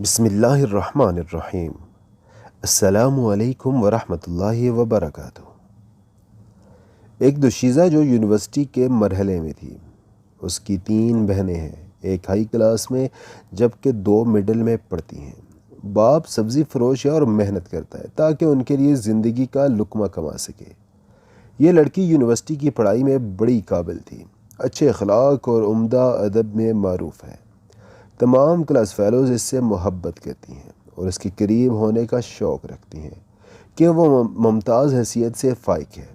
بسم اللہ الرحمن الرحیم۔ السلام علیکم ورحمۃ اللہ وبرکاتہ۔ ایک دوشیزہ جو یونیورسٹی کے مرحلے میں تھی، اس کی 3 بہنیں ہیں، ایک ہائی کلاس میں جبکہ 2 مڈل میں پڑھتی ہیں۔ باپ سبزی فروش ہے اور محنت کرتا ہے تاکہ ان کے لیے زندگی کا لقمہ کما سکے۔ یہ لڑکی یونیورسٹی کی پڑھائی میں بڑی قابل تھی، اچھے اخلاق اور عمدہ ادب میں معروف ہے۔ تمام کلاس فیلوز اس سے محبت کرتی ہیں اور اس کے قریب ہونے کا شوق رکھتی ہیں کہ وہ ممتاز حیثیت سے فائق ہے۔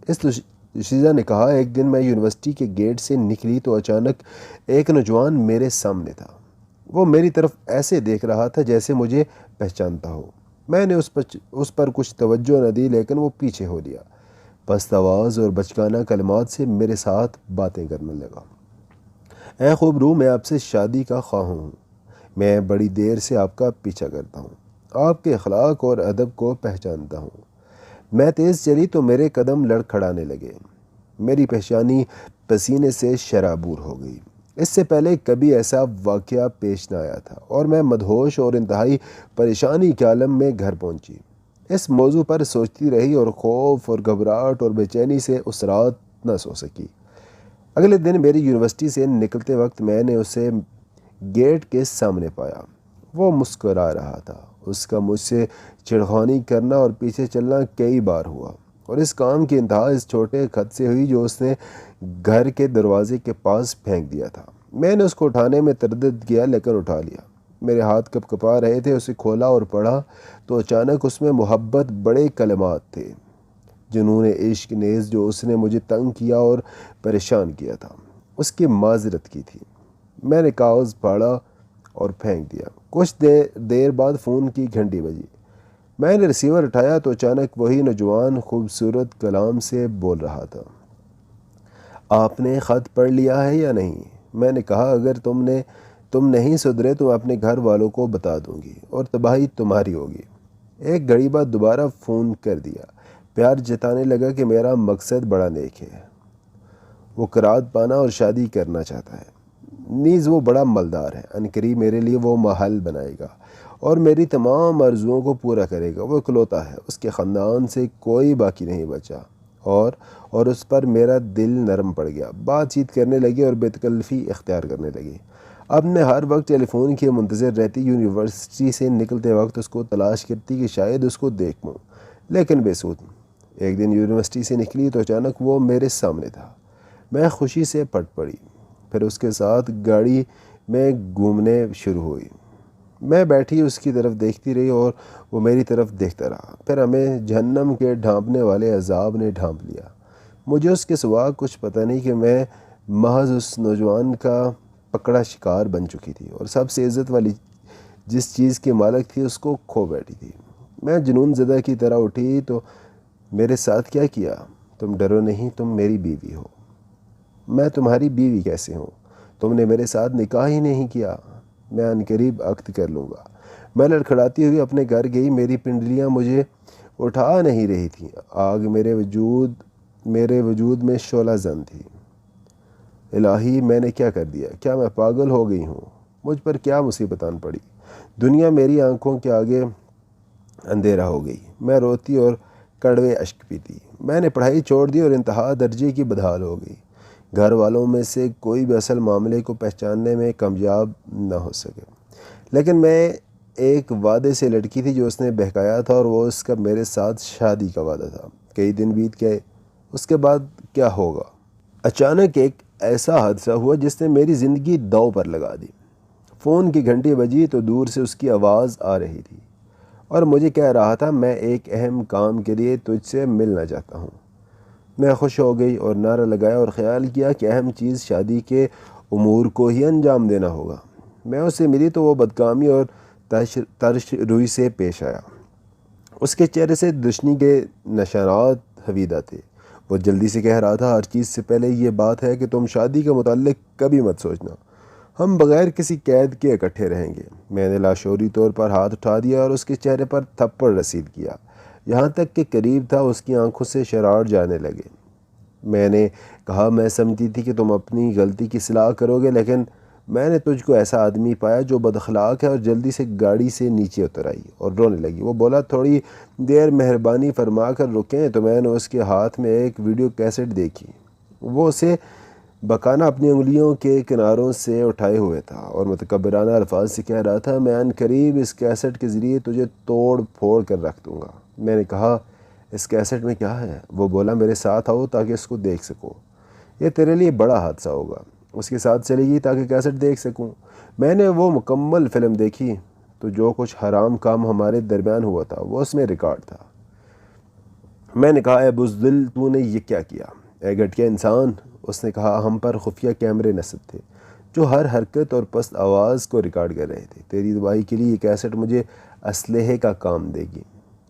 اس دوشیزہ نے کہا، ایک دن میں یونیورسٹی کے گیٹ سے نکلی تو اچانک ایک نوجوان میرے سامنے تھا۔ وہ میری طرف ایسے دیکھ رہا تھا جیسے مجھے پہچانتا ہو۔ میں نے اس پر کچھ توجہ نہ دی، لیکن وہ پیچھے ہو لیا، پست آواز اور بچگانہ کلمات سے میرے ساتھ باتیں کرنے لگا۔ اے خوبرو، میں آپ سے شادی کا خواہاں ہوں۔ میں بڑی دیر سے آپ کا پیچھا کرتا ہوں، آپ کے اخلاق اور ادب کو پہچانتا ہوں۔ میں تیز چلی تو میرے قدم لڑکھڑانے لگے، میری پیشانی پسینے سے شرابور ہو گئی۔ اس سے پہلے کبھی ایسا واقعہ پیش نہ آیا تھا اور میں مدہوش اور انتہائی پریشانی کے عالم میں گھر پہنچی۔ اس موضوع پر سوچتی رہی اور خوف اور گھبراہٹ اور بے چینی سے اس رات نہ سو سکی۔ اگلے دن میری یونیورسٹی سے نکلتے وقت میں نے اسے گیٹ کے سامنے پایا۔ وہ مسکرا رہا تھا۔ اس کا مجھ سے چھڑخانی کرنا اور پیچھے چلنا کئی بار ہوا، اور اس کام کی انتہا اس چھوٹے خط سے ہوئی جو اس نے گھر کے دروازے کے پاس پھینک دیا تھا۔ میں نے اس کو اٹھانے میں تردد کیا، لیکن اٹھا لیا۔ میرے ہاتھ کپ کپا رہے تھے، اسے کھولا اور پڑھا تو اچانک اس میں محبت بڑے کلمات تھے، جنون عشق نیز جو اس نے مجھے تنگ کیا اور پریشان کیا تھا، اس کی معذرت کی تھی۔ میں نے کاغذ پھاڑا اور پھینک دیا۔ کچھ دیر بعد فون کی گھنٹی بجی۔ میں نے ریسیور اٹھایا تو اچانک وہی نوجوان خوبصورت کلام سے بول رہا تھا۔ آپ نے خط پڑھ لیا ہے یا نہیں؟ میں نے کہا، اگر تم نہیں سدھرے تو میں اپنے گھر والوں کو بتا دوں گی اور تباہی تمہاری ہوگی۔ ایک گھڑی بعد دوبارہ فون کر دیا، پیار جتانے لگا کہ میرا مقصد بڑا نیک ہے، وہ قرات پانا اور شادی کرنا چاہتا ہے، نیز وہ بڑا مالدار ہے، عنقریب میرے لیے وہ محل بنائے گا اور میری تمام آرزوؤں کو پورا کرے گا۔ وہ اکلوتا ہے، اس کے خاندان سے کوئی باقی نہیں بچا، اور اس پر میرا دل نرم پڑ گیا۔ بات چیت کرنے لگی اور بے تکلفی اختیار کرنے لگی۔ اب میں ہر وقت ٹیلی فون کے منتظر رہتی، یونیورسٹی سے نکلتے وقت اس کو تلاش کرتی کہ شاید اس کو دیکھ لوں، لیکن بے سود۔ ایک دن یونیورسٹی سے نکلی تو اچانک وہ میرے سامنے تھا۔ میں خوشی سے پٹ پڑی، پھر اس کے ساتھ گاڑی میں گھومنے شروع ہوئی۔ میں بیٹھی اس کی طرف دیکھتی رہی اور وہ میری طرف دیکھتا رہا۔ پھر ہمیں جہنم کے ڈھانپنے والے عذاب نے ڈھانپ لیا۔ مجھے اس کے سوا کچھ پتہ نہیں کہ میں محض اس نوجوان کا پکڑا شکار بن چکی تھی اور سب سے عزت والی جس چیز کی مالک تھی اس کو کھو بیٹھی تھی۔ میں جنون زدہ کی طرح اٹھی تو میرے ساتھ کیا کیا؟ تم ڈرو نہیں، تم میری بیوی ہو۔ میں تمہاری بیوی کیسے ہوں؟ تم نے میرے ساتھ نکاح ہی نہیں کیا۔ میں عنقریب عقد کر لوں گا۔ میں لڑکھڑاتی ہوئی اپنے گھر گئی۔ میری پنڈلیاں مجھے اٹھا نہیں رہی تھیں۔ آگ میرے وجود میں شعلہ زن تھی۔ الہی، میں نے کیا کر دیا؟ کیا میں پاگل ہو گئی ہوں؟ مجھ پر کیا مصیبت آن پڑی؟ دنیا میری آنکھوں کے آگے اندھیرا ہو گئی۔ میں روتی اور کڑوے اشک پیتی۔ میں نے پڑھائی چھوڑ دی اور انتہا درجے کی بدحال ہو گئی۔ گھر والوں میں سے کوئی بھی اصل معاملے کو پہچاننے میں کامیاب نہ ہو سکے، لیکن میں ایک وعدے سے لڑکی تھی جو اس نے بہکایا تھا، اور وہ اس کا میرے ساتھ شادی کا وعدہ تھا۔ کئی دن بیت گئے، اس کے بعد کیا ہوگا؟ اچانک ایک ایسا حادثہ ہوا جس نے میری زندگی داؤ پر لگا دی۔ فون کی گھنٹی بجی تو دور سے اس کی آواز آ رہی تھی اور مجھے کہہ رہا تھا، میں ایک اہم کام کے لیے تجھ سے ملنا چاہتا ہوں۔ میں خوش ہو گئی اور نعرہ لگایا اور خیال کیا کہ اہم چیز شادی کے امور کو ہی انجام دینا ہوگا۔ میں اس سے ملی تو وہ بدکامی اور ترش روی سے پیش آیا۔ اس کے چہرے سے دشنی کے نشانات حویدہ تھے۔ وہ جلدی سے کہہ رہا تھا، ہر چیز سے پہلے یہ بات ہے کہ تم شادی کے متعلق کبھی مت سوچنا، ہم بغیر کسی قید کے اکٹھے رہیں گے۔ میں نے لاشعوری طور پر ہاتھ اٹھا دیا اور اس کے چہرے پر تھپڑ رسید کیا، یہاں تک کہ قریب تھا اس کی آنکھوں سے شرار جانے لگے۔ میں نے کہا، میں سمجھتی تھی کہ تم اپنی غلطی کی اصلاح کرو گے، لیکن میں نے تجھ کو ایسا آدمی پایا جو بد اخلاق ہے، اور جلدی سے گاڑی سے نیچے اتر آئی اور رونے لگی۔ وہ بولا تھوڑی دیر مہربانی فرما کر رکیں، تو میں نے اس کے ہاتھ میں ایک ویڈیو کیسٹ دیکھی۔ وہ اسے بکانا اپنی انگلیوں کے کناروں سے اٹھائے ہوئے تھا اور متکبرانہ الفاظ سے کہہ رہا تھا، میں عنقریب اس کیسٹ کے ذریعے تجھے توڑ پھوڑ کر رکھ دوں گا۔ میں نے کہا، اس کیسٹ میں کیا ہے؟ وہ بولا، میرے ساتھ آؤ تاکہ اس کو دیکھ سکو، یہ تیرے لیے بڑا حادثہ ہوگا۔ اس کے ساتھ چلی گئی تاکہ کیسٹ دیکھ سکوں۔ میں نے وہ مکمل فلم دیکھی تو جو کچھ حرام کام ہمارے درمیان ہوا تھا وہ اس میں ریکارڈ تھا۔ میں نے کہا، اے بزدل، تو نے یہ کیا کیا؟ اے گھٹیا انسان، اس نے کہا، ہم پر خفیہ کیمرے نصب تھے جو ہر حرکت اور پست آواز کو ریکارڈ کر رہے تھے۔ تیری تباہی کے لیے یہ کیسٹ مجھے اسلحے کا کام دے گی،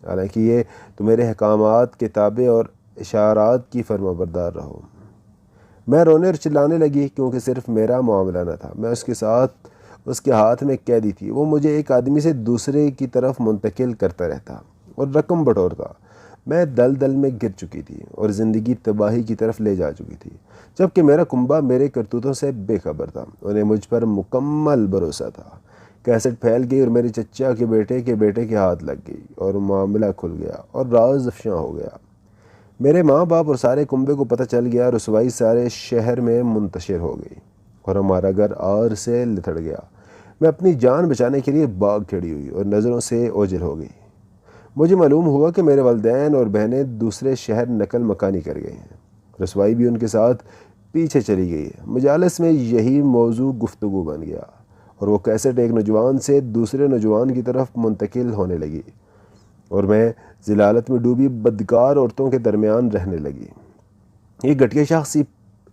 حالانکہ یہ تو میرے احکامات، کتابیں اور اشارات کی فرما بردار رہو۔ میں رونے اور چلانے لگی کیونکہ صرف میرا معاملہ نہ تھا، میں اس کے ہاتھ میں قیدی تھی۔ وہ مجھے ایک آدمی سے دوسرے کی طرف منتقل کرتا رہتا اور رقم بٹورتا۔ میں دلدل میں گر چکی تھی اور زندگی تباہی کی طرف لے جا چکی تھی، جبکہ میرا کنبہ میرے کرتوتوں سے بے خبر تھا۔ انہیں مجھ پر مکمل بھروسہ تھا۔ کیسٹ پھیل گئی اور میرے چچا کے بیٹے کے ہاتھ لگ گئی اور معاملہ کھل گیا اور راز افشاں ہو گیا۔ میرے ماں باپ اور سارے کنبے کو پتہ چل گیا، رسوائی سارے شہر میں منتشر ہو گئی اور ہمارا گھر آر سے لتڑ گیا۔ میں اپنی جان بچانے کے لیے باغ کھڑی ہوئی اور نظروں سے اوجھل ہو گئی۔ مجھے معلوم ہوا کہ میرے والدین اور بہنیں دوسرے شہر نقل مکانی کر گئے ہیں۔ رسوائی بھی ان کے ساتھ پیچھے چلی گئی ہے۔ مجالس میں یہی موضوع گفتگو بن گیا اور وہ کیسٹ ایک نوجوان سے دوسرے نوجوان کی طرف منتقل ہونے لگی اور میں ذلالت میں ڈوبی بدکار عورتوں کے درمیان رہنے لگی۔ یہ گھٹیا شخص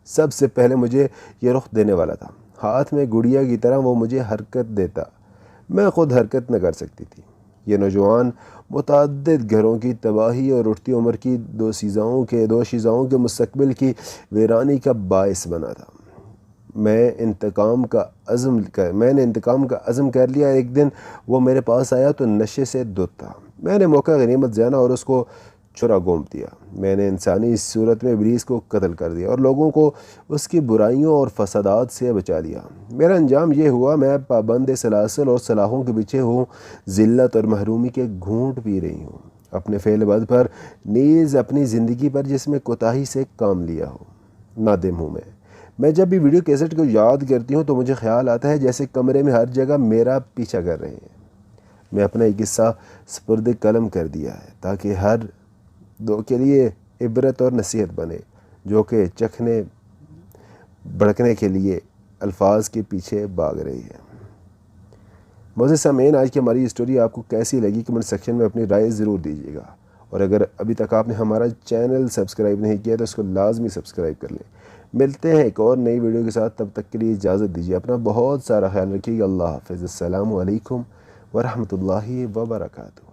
سب سے پہلے مجھے یہ رخ دینے والا تھا۔ ہاتھ میں گڑیا کی طرح وہ مجھے حرکت دیتا، میں خود حرکت نہ کر سکتی تھی۔ یہ نوجوان متعدد گھروں کی تباہی اور اٹھتی عمر کی دو شیزاؤں کے مستقبل کی ویرانی کا باعث بنا تھا۔ میں نے انتقام کا عزم کر لیا۔ ایک دن وہ میرے پاس آیا تو نشے سے دھت تھا۔ میں نے موقع غنیمت جانا اور اس کو چھرا گونپ دیا۔ میں نے انسانی صورت میں ابلیس کو قتل کر دیا اور لوگوں کو اس کی برائیوں اور فسادات سے بچا لیا۔ میرا انجام یہ ہوا، میں پابند سلاسل اور سلاخوں کے پیچھے ہوں، ذلت اور محرومی کے گھونٹ پی رہی ہوں، اپنے فعل بد پر، نیز اپنی زندگی پر جس میں کوتاہی سے کام لیا ہو۔ نادم ہوں میں جب بھی ویڈیو کیسٹ کو یاد کرتی ہوں تو مجھے خیال آتا ہے جیسے کمرے میں ہر جگہ میرا پیچھا کر رہے ہیں۔ میں اپنا ایک قصہ سپرد قلم کر دیا ہے تاکہ ہر دو کے لیے عبرت اور نصیحت بنے، جو کہ چکھنے بھڑکنے کے لیے الفاظ کے پیچھے بھاگ رہی ہے۔ معزز سامعین، آج کی ہماری اسٹوری آپ کو کیسی لگی کمنٹ سیکشن میں اپنی رائے ضرور دیجیے گا، اور اگر ابھی تک آپ نے ہمارا چینل سبسکرائب نہیں کیا تو اس کو لازمی سبسکرائب کر لیں۔ ملتے ہیں ایک اور نئی ویڈیو کے ساتھ، تب تک کے لیے اجازت دیجیے، اپنا بہت سارا خیال رکھیے گا۔ اللہ حافظ، السلام علیکم ورحمۃ اللہ وبرکاتہ۔